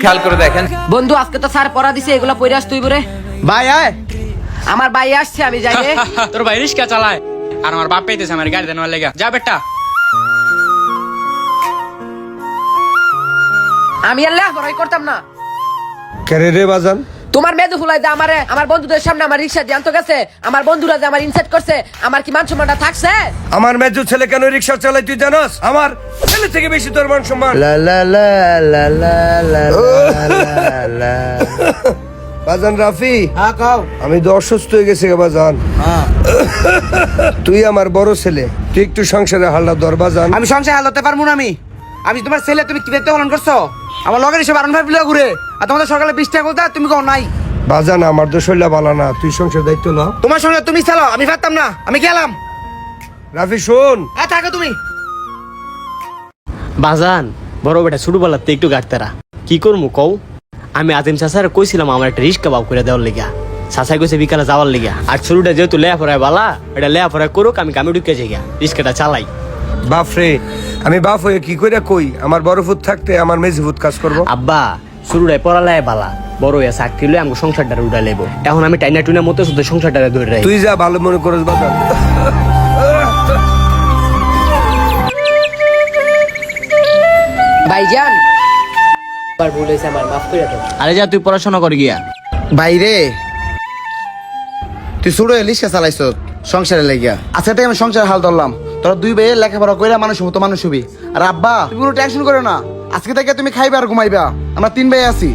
খেয়াল করে দেখেন। বন্ধু আজকে তো স্যার পড়া দিছে, এগুলা পড়ে আস তুই বরে। ভাই আয় আমার ভাই আসছে, আমি যাই রে। তোর ভাই রিস্কা চালায় আর আমার বাপ পেতেছে আমার গাড়ি দেওয়ার লেগে। যা বেটা। আমি আর লেখাপড়াই করতাম না। কেরে রে বাজান? তোমার মেদু ফুলাই যে আমারে আমার বন্ধুদের সামনে আমার রিক্সা জানতো গেছে, আমার বন্ধুরা যে আমার ইনসাইট করছে, আমার কি মান সম্মানটা থাকছে? আমার মেজো ছেলে কেন রিক্সা চালায় তুই জানোস? আমার ছেলে থেকে বেশি তোর মান সম্মান। লা লা লা লা লা লা লা। বাজান রাফি, হ্যাঁ কও। আমি তো অসুস্থ হয়ে গেছি গে বাজান। হ্যাঁ তুই আমার বড় ছেলে, তুই একটু সংসারে হাল্লা ধর বাজান। আমি সংসার হালতে পারবো না। আমি তোমার ছেলে, তুমি কি দায়িত্ব পালন করছো? আমার লগের হিসেবে আরন ভাই বিলিয়া ঘুরে আর তোমাদের সকালে 20 টাকা বলতে তুমি কও নাই। বাজান আমার তো শৈলা বালা না, তুই সংসার দায়িত্ব ল। তোমার সঙ্গে তুমি চালাও, আমি পারতাম না, আমি গেলাম। রাফি শোন, হ্যাঁ থাকো তুমি। বাজান বড় বেটা ছোট বেলাতে একটু গাড়তারা কি করবো কও। আমি আজিম চাষার কইছিলাম আমার একটা রিস্কা বাউ করে দেওয়ার লিগা, চাষাই কইছে বিকালে যাওয়ার লিগা। আর ছোটটা যেহেতু লেয়া পড়ায় বালা, এটা লেয়া পড়ায় করুক, আমি কামে ঢুকে যাই রিস্কাটা চালাই। বাপ রে, আমি বাপ হয়ে কি করে কই আমার বড় ফুট থাকতে আমার মেজি ফুট কাজ করবো? আব্বা শুরুটাই পড়ালায় বালা, বড় হয়ে চাকরি লই আমাকে সংসারটা উঠাই লেবো। এখন আমি টাইনা টুইনা মতো শুধু সংসারটা ধরে রাখি। তুই যা ভালো মনে করিস বাজান। ভাইজান আর ভুল হয়েছে আমার, মাফ করে দাও। আরে যা তুই পড়াশোনা করে গিয়া। বাইরে তুই ছোট রিক্সা চালাইছ সংসারে লাগিয়া। আচ্ছা তাই আমি সংসার হাল ধরলাম, তোরা দুই ভাই লেখাপড়া কইরা মানুষ হবি। আর আব্বা তুমি কোনো টেনশন করো না, আজকে থেকে তুমি খাইবা আর ঘুমাইবা, আমরা 3 ভাই আছি।